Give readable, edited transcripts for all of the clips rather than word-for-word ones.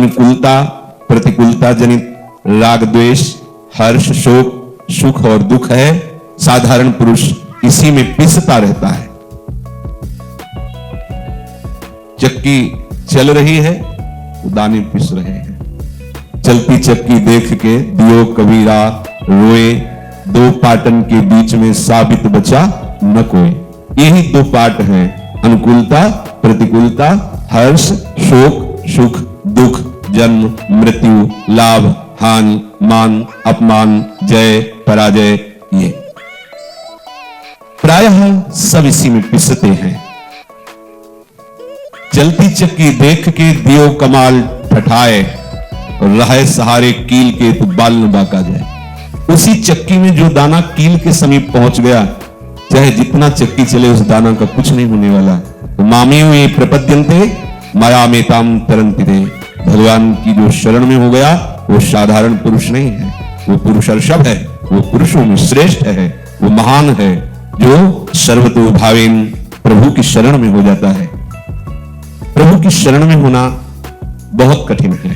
अनुकूलता प्रतिकूलता जनित राग द्वेष, हर्ष शोक, सुख और दुख है, साधारण पुरुष इसी में पिसता रहता है। चक्की चल रही है तो दाने पिस रहे हैं। चलती चक्की देख के दियो कबीरा रोए, दो पाटन के बीच में साबित बचा न कोई। यही दो पाट हैं, अनुकूलता प्रतिकूलता, हर्ष शोक सुख दुख, जन्म मृत्यु, लाभ हानि, मान अपमान, जय पराजय। ये प्रायः सब इसी में पिसते हैं। चलती चक्की देख के दियो कमाल ठठाए, रहे सहारे कील के तो बाल न बाका जाए। उसी चक्की में जो दाना कील के समीप पहुंच गया, चाहे जितना चक्की चले उस दाना का कुछ नहीं होने वाला। तो मामेव ये प्रपद्यन्ते माया मेताम तरन्ति ते। भगवान की जो शरण में हो गया वो साधारण पुरुष नहीं है, वो पुरुषर्षभ है, वो पुरुषों में श्रेष्ठ है, वो महान है जो सर्वतो भावेन प्रभु की शरण में हो जाता है। प्रभु की शरण में होना बहुत कठिन है,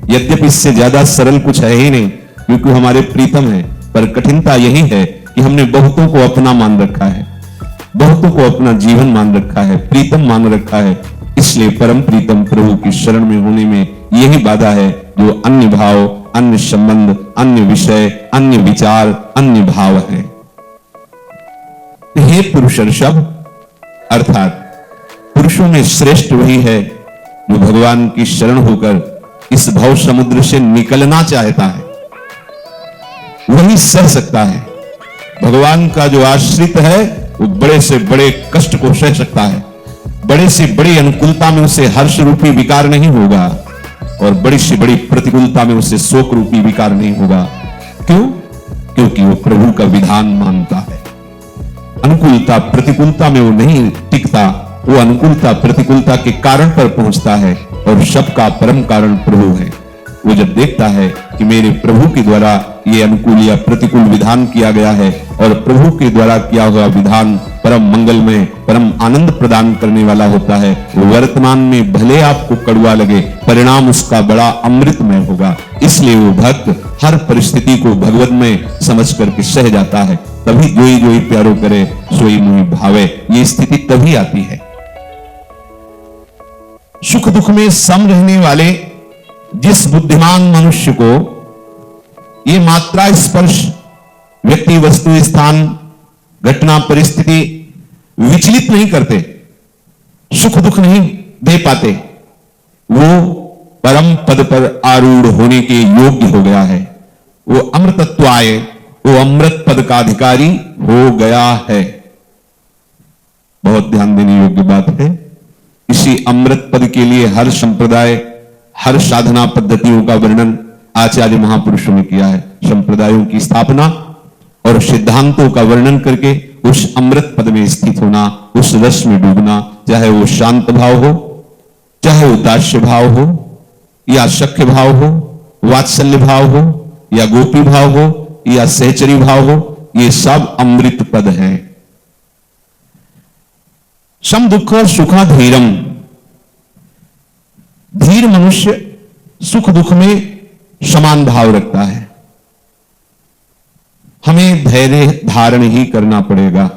यद्यपि इससे ज्यादा सरल कुछ है ही नहीं, क्योंकि हमारे प्रीतम है। पर कठिनता यही है कि हमने बहुतों को अपना मान रखा है, बहुतों को अपना जीवन मान रखा है, प्रीतम मान रखा है। इसलिए परम प्रीतम प्रभु की शरण में होने में यही बाधा है, जो अन्य भाव, अन्य संबंध, अन्य विषय, अन्य विचार, अन्य भाव है। हे पुरुषर्षभ, अर्थात पुरुषों में श्रेष्ठ वही है जो भगवान की शरण होकर इस भव समुद्र से निकलना चाहता है, वही सह सकता है। भगवान का जो आश्रित है वो बड़े से बड़े कष्ट को सह सकता है, बड़े से बड़ी अनुकूलता में उसे हर्ष रूपी विकार नहीं होगा और बड़ी से बड़ी प्रतिकूलता में उसे शोक रूपी विकार नहीं होगा। क्यों? क्योंकि वो प्रभु का विधान मानता है। अनुकूलता प्रतिकूलता में वो नहीं टिकता, वो अनुकूलता प्रतिकूलता के कारण पर पहुंचता है और सबका परम कारण प्रभु है। वो जब देखता है कि मेरे प्रभु के द्वारा ये अनुकूल या प्रतिकूल विधान किया गया है और प्रभु के द्वारा किया हुआ विधान परम मंगलमय, परम आनंद प्रदान करने वाला होता है, वर्तमान में भले आपको कड़वा लगे, परिणाम उसका बड़ा अमृतमय होगा। इसलिए वो भक्त हर परिस्थिति को भगवतमय समझ करके सह जाता है। तभी जोई जोई प्यारो करे सोई मुहि भावे, ये स्थिति तभी आती है। सुख दुख में सम रहने वाले जिस बुद्धिमान मनुष्य को ये मात्रा स्पर्श व्यक्ति वस्तु स्थान घटना परिस्थिति विचलित नहीं करते, सुख दुख नहीं दे पाते, वो परम पद पर आरूढ़ होने के योग्य हो गया है। वो अमृतत्व आए, वो अमृत पद का अधिकारी हो गया है। बहुत ध्यान देने योग्य बात है। इसी अमृत पद के लिए हर संप्रदाय, हर साधना पद्धतियों का वर्णन आचार्य महापुरुषों ने किया है। संप्रदायों की स्थापना और सिद्धांतों का वर्णन करके उस अमृत पद में स्थित होना, उस रस में डूबना, चाहे वो शांत भाव हो, चाहे वो दास्य भाव हो, या सख्य भाव हो, वात्सल्य भाव हो, या गोपी भाव हो, या सहचरी भाव हो, ये सब अमृत पद है। सम दुख सुखा धीरम, धीर मनुष्य सुख दुख में समान भाव रखता है। हमें धैर्य धारण ही करना पड़ेगा।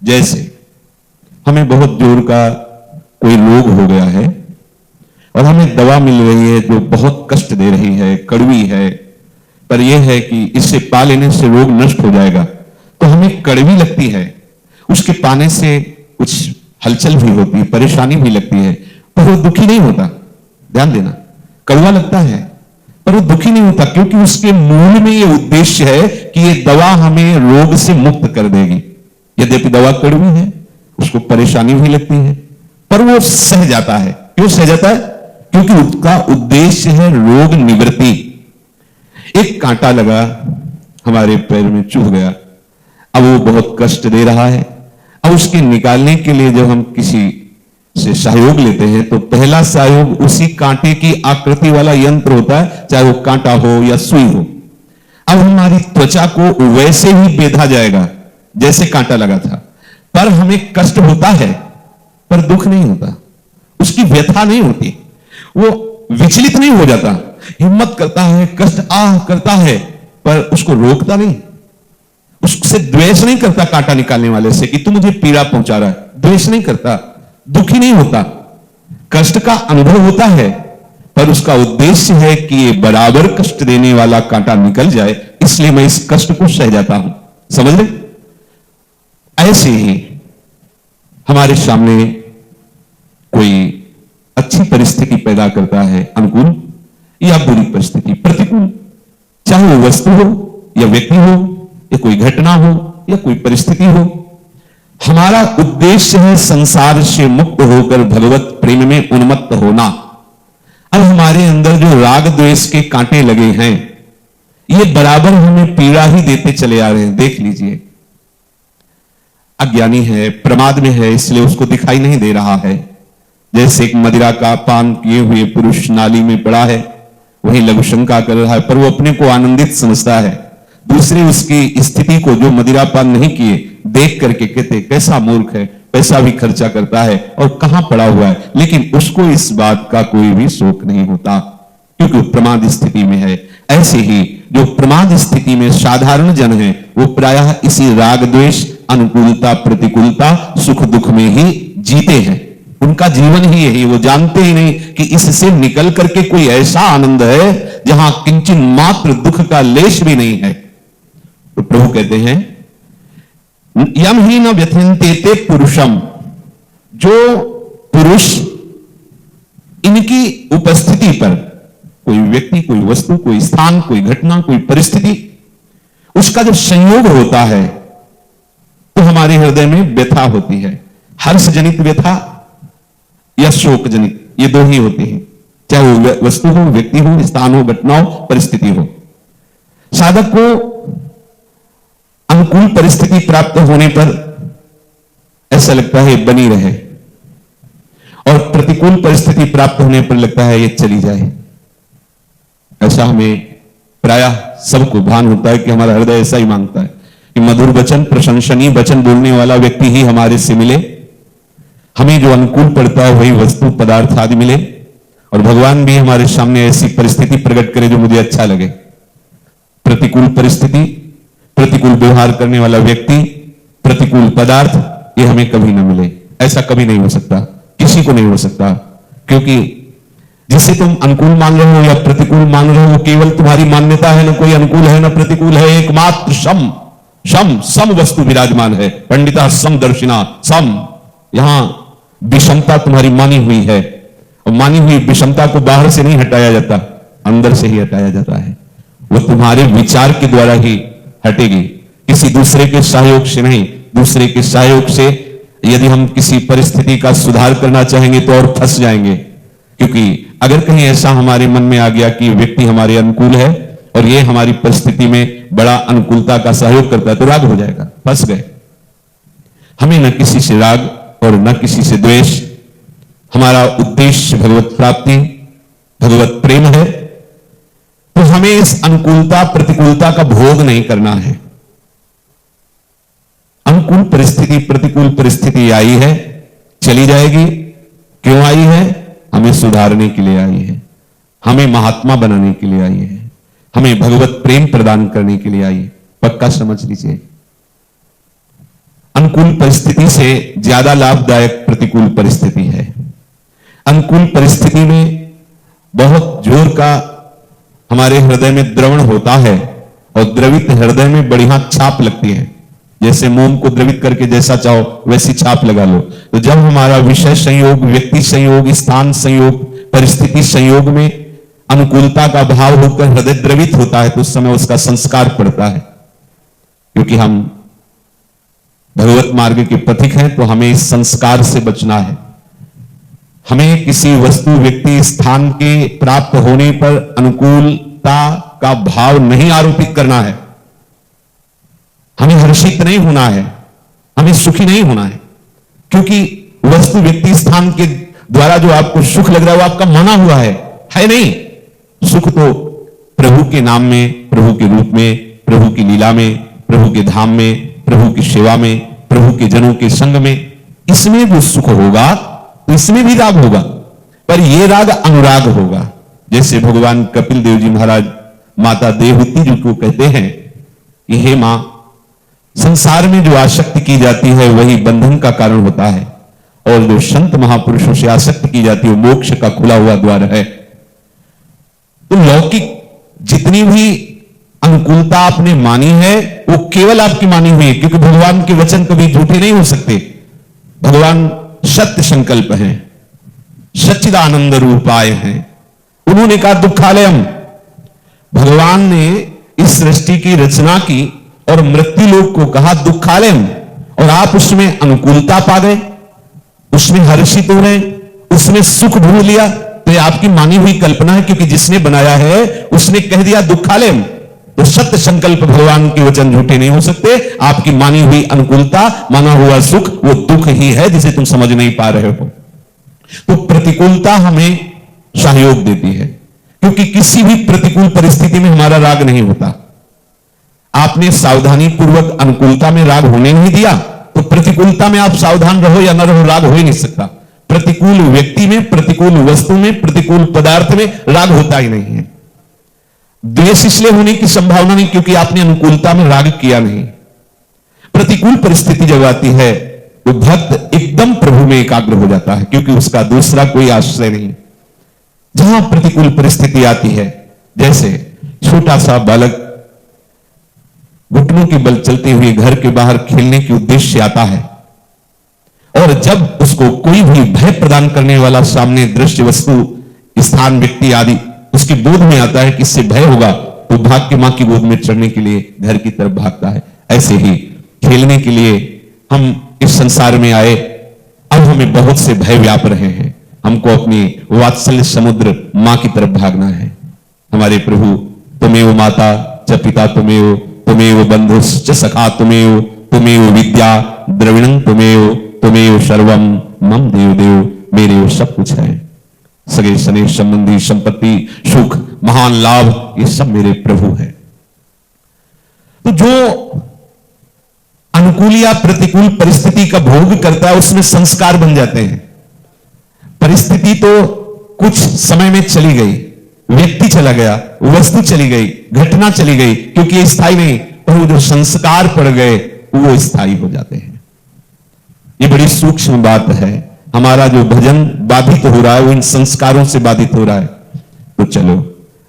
जैसे हमें बहुत जोर का कोई रोग हो गया है और हमें दवा मिल रही है जो बहुत कष्ट दे रही है, कड़वी है, पर यह है कि इससे पा लेने से रोग नष्ट हो जाएगा, तो हमें कड़वी लगती है। उसके पाने से कुछ हलचल भी होती है, परेशानी भी लगती है, पर वो दुखी नहीं होता। ध्यान देना, कड़वा लगता है पर वो दुखी नहीं होता, क्योंकि उसके मूल में ये उद्देश्य है कि ये दवा हमें रोग से मुक्त कर देगी। यद्यपि दवा कड़वी है, उसको परेशानी भी लगती है, पर वो सह जाता है। क्यों सह जाता है? क्योंकि उसका उद्देश्य है रोग निवृत्ति। एक कांटा लगा, हमारे पैर में चुभ गया, अब वो बहुत कष्ट दे रहा है। अब उसके निकालने के लिए जब हम किसी से सहयोग लेते हैं तो पहला सहयोग उसी कांटे की आकृति वाला यंत्र होता है, चाहे वो कांटा हो या सुई हो। अब हमारी त्वचा को वैसे ही बेधा जाएगा जैसे कांटा लगा था, पर हमें कष्ट होता है पर दुख नहीं होता, उसकी व्यथा नहीं होती। वो विचलित नहीं हो जाता, हिम्मत करता है, कष्ट करता है, पर उसको रोकता नहीं, उससे द्वेष नहीं करता कांटा निकालने वाले से कि तू मुझे पीड़ा पहुंचा रहा है, द्वेष नहीं करता, दुखी नहीं होता। कष्ट का अनुभव होता है, पर उसका उद्देश्य है कि ये बराबर कष्ट देने वाला कांटा निकल जाए, इसलिए मैं इस कष्ट को सह जाता हूं। समझ ले? ऐसे ही हमारे सामने कोई अच्छी परिस्थिति पैदा करता है, अनुकूल या बुरी परिस्थिति, प्रतिकूल, चाहे वो वस्तु हो या व्यक्ति हो या कोई घटना हो या कोई परिस्थिति हो, हमारा उद्देश्य है संसार से मुक्त होकर भगवत प्रेम में उन्मत्त होना। अब हमारे अंदर जो राग द्वेष के कांटे लगे हैं, ये बराबर हमें पीड़ा ही देते चले आ रहे हैं। देख लीजिए, अज्ञानी है, प्रमाद में है, इसलिए उसको दिखाई नहीं दे रहा है। जैसे एक मदिरा का पान किए हुए पुरुष नाली में पड़ा है, वही लघु शंका कर रहा है, पर वो अपने को आनंदित समझता है। दूसरे उसकी स्थिति को, जो मदिरा पान नहीं किए, देख करके कहते कैसा मूर्ख है, पैसा भी खर्चा करता है और कहां पड़ा हुआ है, लेकिन उसको इस बात का कोई भी शोक नहीं होता, क्योंकि वो प्रमाद स्थिति में है। ऐसे ही जो प्रमाद स्थिति में साधारण जन है, वो प्रायः इसी राग द्वेष, अनुकूलता प्रतिकूलता, सुख दुख में ही जीते हैं। उनका जीवन ही यही, वो जानते ही नहीं कि इससे निकल करके कोई ऐसा आनंद है जहां किंचन मात्र दुख का लेश भी नहीं है। तो प्रभु कहते हैं, यम ही न व्यथयन्ते ते पुरुषम, जो पुरुष इनकी उपस्थिति पर, कोई व्यक्ति, कोई वस्तु, कोई स्थान, कोई घटना, कोई परिस्थिति, उसका जब संयोग होता है तो हमारे हृदय में व्यथा होती है। हर्ष जनित व्यथा या शोक जनित, ये दो ही होती है, चाहे वो वस्तु हो, व्यक्ति हो, स्थान हो, घटना हो, परिस्थिति हो। साधक को अनुकूल परिस्थिति प्राप्त होने पर ऐसा लगता है बनी रहे, और प्रतिकूल परिस्थिति प्राप्त होने पर लगता है ये चली जाए। ऐसा हमें प्रायः सबको भान होता है कि हमारा हृदय ऐसा ही मांगता है कि मधुर वचन, प्रशंसनीय वचन बोलने वाला व्यक्ति ही हमारे से मिले, हमें जो अनुकूल पड़ता है वही वस्तु पदार्थ आदि मिले, और भगवान भी हमारे सामने ऐसी परिस्थिति प्रकट करे जो मुझे अच्छा लगे। प्रतिकूल परिस्थिति, प्रतिकूल व्यवहार करने वाला व्यक्ति, प्रतिकूल पदार्थ, ये हमें कभी ना मिले। ऐसा कभी नहीं हो सकता, किसी को नहीं हो सकता, क्योंकि जिसे तुम अनुकूल मान रहे हो या प्रतिकूल मान रहे हो, केवल तुम्हारी मान्यता है, ना कोई अनुकूल है ना प्रतिकूल है, एकमात्र सम वस्तु विराजमान है। पंडिता समदर्शिना, सम, यहां विषमता तुम्हारी मानी हुई है, और मानी हुई विषमता को बाहर से नहीं हटाया जाता, अंदर से ही हटाया जाता है। वो तुम्हारे विचार के द्वारा ही हटेगी, किसी दूसरे के सहयोग से नहीं। दूसरे के सहयोग से यदि हम किसी परिस्थिति का सुधार करना चाहेंगे तो और फंस जाएंगे, क्योंकि अगर कहीं ऐसा हमारे मन में आ गया कि व्यक्ति हमारे अनुकूल है और ये हमारी परिस्थिति में बड़ा अनुकूलता का सहयोग करता है, तो राग हो जाएगा, फंस गए। हमें न किसी से राग और न किसी से द्वेष, हमारा उद्देश्य भगवत प्राप्ति, भगवत प्रेम है, तो हमें इस अनुकूलता प्रतिकूलता का भोग नहीं करना है। अनुकूल परिस्थिति, प्रतिकूल परिस्थिति आई है, चली जाएगी। क्यों आई है? हमें सुधारने के लिए आई है, हमें महात्मा बनाने के लिए आई है, हमें भगवत प्रेम प्रदान करने के लिए आई है। पक्का समझ लीजिए, अनुकूल परिस्थिति से ज्यादा लाभदायक प्रतिकूल परिस्थिति है। अनुकूल परिस्थिति में बहुत जोर का हमारे हृदय में द्रवण होता है, और द्रवित हृदय में बढ़िया छाप लगती है। जैसे मोम को द्रवित करके जैसा चाहो वैसी छाप लगा लो। तो जब हमारा विषय संयोग, व्यक्ति संयोग, स्थान संयोग, परिस्थिति संयोग में अनुकूलता का भाव होकर हृदय द्रवित होता है, तो उस समय उसका संस्कार पड़ता है। क्योंकि हम भगवत मार्ग के पथिक हैं, तो हमें इस संस्कार से बचना है। हमें किसी वस्तु, व्यक्ति, स्थान के प्राप्त होने पर अनुकूलता का भाव नहीं आरोपित करना है। हमें हर्षित नहीं होना है, हमें सुखी नहीं होना है, क्योंकि वस्तु, व्यक्ति, स्थान के द्वारा जो आपको सुख लग रहा है वो आपका माना हुआ है नहीं। सुख तो प्रभु के नाम में, प्रभु के रूप में, प्रभु की लीला में, प्रभु के धाम में, प्रभु की सेवा में, प्रभु के जनों के संग में, इसमें जो सुख होगा तो इसमें भी लाभ होगा। पर यह राग अनुराग होगा। जैसे भगवान कपिल देव जी महाराज माता देवहूति जी को कहते हैं कि हे मां, संसार में जो आसक्ति की जाती है वही बंधन का कारण होता है, और जो संत महापुरुषों से आसक्ति की जाती है वो मोक्ष का खुला हुआ द्वार है। तो लौकिक जितनी भी अनुकूलता आपने मानी है वो केवल आपकी मानी हुई है, क्योंकि भगवान के वचन कभी झूठे नहीं हो सकते। भगवान सत्य संकल्प हैं, सच्चिदानंद रूपाय हैं। उन्होंने कहा दुखालयम, भगवान ने इस सृष्टि की रचना की और मृत्यु लोक को कहा दुखालयम, और आप उसमें अनुकूलता पा गए, उसमें हर्षित हो रहे, उसमें सुख ढूंढ लिया। तो ये आपकी मानी हुई कल्पना है, क्योंकि जिसने बनाया है उसने कह दिया दुखालयम। तो सत्य संकल्प भगवान के वचन झूठे नहीं हो सकते। आपकी मानी हुई अनुकूलता, माना हुआ सुख वो दुख ही है जिसे तुम समझ नहीं पा रहे हो। तो प्रतिकूलता हमें सहयोग देती है, क्योंकि किसी भी प्रतिकूल परिस्थिति में हमारा राग नहीं होता। आपने सावधानी पूर्वक अनुकूलता में राग होने नहीं दिया, तो प्रतिकूलता में आप सावधान रहो या न रहो, राग हो ही नहीं सकता। प्रतिकूल व्यक्ति में, प्रतिकूल वस्तु में, प्रतिकूल पदार्थ में राग होता ही नहीं है। द्वेष इसलिए होने की संभावना नहीं क्योंकि आपने अनुकूलता में राग किया नहीं। प्रतिकूल परिस्थिति जब आती है तो भक्त एकदम प्रभु में एकाग्र हो जाता है, क्योंकि उसका दूसरा कोई आश्रय नहीं। जहां प्रतिकूल परिस्थिति आती है, जैसे छोटा सा बालक घुटनों के बल चलते हुए घर के बाहर खेलने के उद्देश्य से आता है, और जब उसको कोई भी भय प्रदान करने वाला सामने दृश्य, वस्तु, स्थान, व्यक्ति आदि उसके बोध में आता है कि इससे भय होगा, तो भाग के मां की गोद में चढ़ने के लिए घर की तरफ भागता है। ऐसे ही खेलने के लिए हम इस संसार में आए, अब हमें बहुत से भय व्याप रहे हैं, हमको अपनी वात्सल्य समुद्र मां की तरफ भागना है। हमारे प्रभु तुमेव माता च पिता तुमेव, तुमेव बंधुश्च सखा तुमेव, तुमेव विद्या द्रविणं तुमेव, तुमेव सर्वम मम देव देव, मेरे वो सब कुछ है। सगे सने संबंधी, संपत्ति, सुख, महान लाभ, ये सब मेरे प्रभु है। तो जो अनुकूल या प्रतिकूल परिस्थिति का भोग करता है उसमें संस्कार बन जाते हैं। परिस्थिति तो कुछ समय में चली गई, व्यक्ति चला गया, वस्तु चली गई, घटना चली गई, क्योंकि ये स्थायी नहीं, पर वो जो संस्कार पड़ गए वो स्थायी हो जाते हैं। ये बड़ी सूक्ष्म बात है। हमारा जो भजन बाधित हो रहा है वो इन संस्कारों से बाधित हो रहा है। तो चलो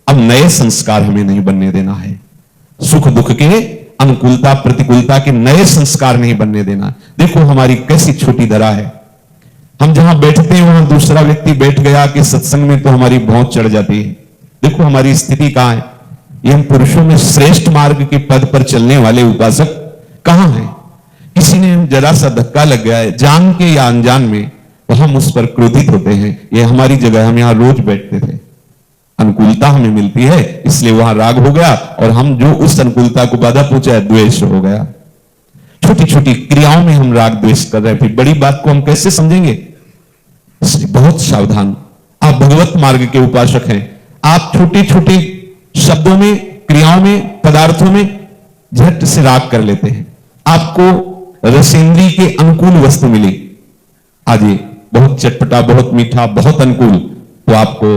अब नए संस्कार हमें नहीं बनने देना है। सुख दुख के, अनुकूलता प्रतिकूलता के नए संस्कार नहीं बनने देना। देखो हमारी कैसी छोटी धरा है, हम जहां बैठते हैं वहां दूसरा व्यक्ति बैठ गया कि सत्संग में, तो हमारी भौं चढ़ जाती है। देखो हमारी स्थिति कहां है। ये हम पुरुषों में श्रेष्ठ मार्ग के पद पर चलने वाले उपासक कहां हैं। किसी ने जरा सा धक्का लग गया है, जान के या अनजान में, तो हम उस पर क्रोधित होते हैं। ये हमारी जगह, हम यहां रोज बैठते थे, अनुकूलता हमें मिलती है इसलिए वहां राग हो गया, और हम जो उस अनुकूलता को बाधा पहुंचा द्वेष हो गया। छोटी छोटी क्रियाओं में हम राग द्वेष कर रहे हैं, फिर बड़ी बात को हम कैसे समझेंगे। इसलिए बहुत सावधान। आप भगवत मार्ग के उपासक हैं, आप छोटे छोटे शब्दों में, क्रियाओं में, पदार्थों में झट से राग कर लेते हैं। आपको रसेंद्री के अनुकूल वस्तु मिली, आज ये बहुत चटपटा, बहुत मीठा, बहुत अनुकूल, तो आपको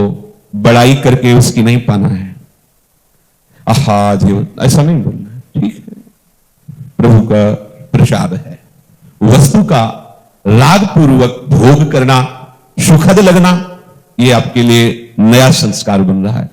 बड़ाई करके उसकी नहीं पाना है। आहा जी ऐसा नहीं बोलना है, ठीक है, प्रभु का प्रसाद है। वस्तु का राग पूर्वक भोग करना, सुखद लगना, ये आपके लिए नया संस्कार बन रहा है।